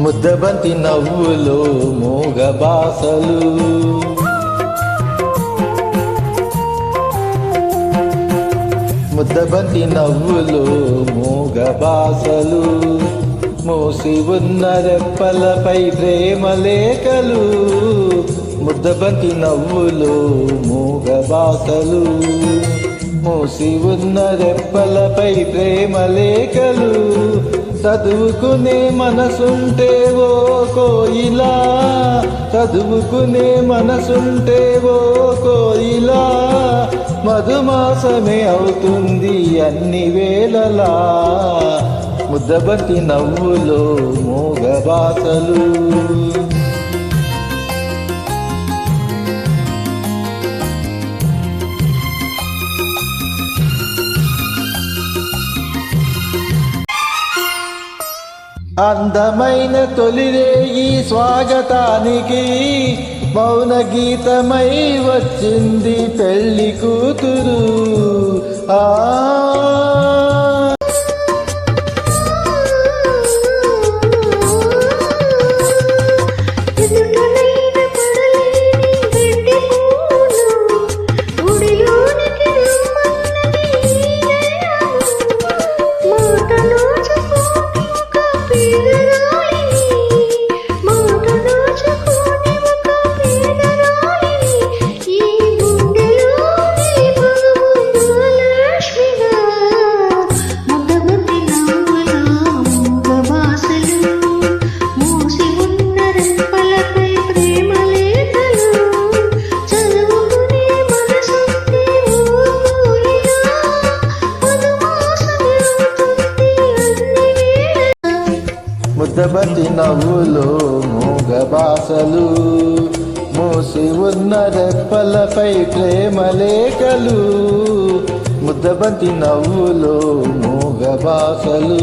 ముద్దబంతి నవ్వులో మూగ బాసలు, ముద్దబంతి నవ్వులో మూగ బాసలు, మూసి ఉన్న రెప్పలపై ప్రేమ లేఖలు. ముద్దబంతి నవ్వులో మూగ బాసలు, మూసి ఉన్న రెప్పలపై ప్రేమ లేఖలు. చదువుకునే మనసుంటే ఓ కోయిలా, చదువుకునే మనసుంటే ఓ కోయిలా, మధుమాసమే అవుతుంది అన్ని వేళలా. ముద్దబంతి నవ్వులో మూగ బాసలు. అందమైన తొలిరేయి స్వాగతానికి మౌన గీతమై వచ్చింది పెళ్లి కూతురు. ముద్దబంతి నవ్వులో మూగ బాసలు, మూసి ఉన్న రెప్పలపై ప్రేమ లేఖలు. ముద్దబంతి నవ్వులో మూగ బాసలు.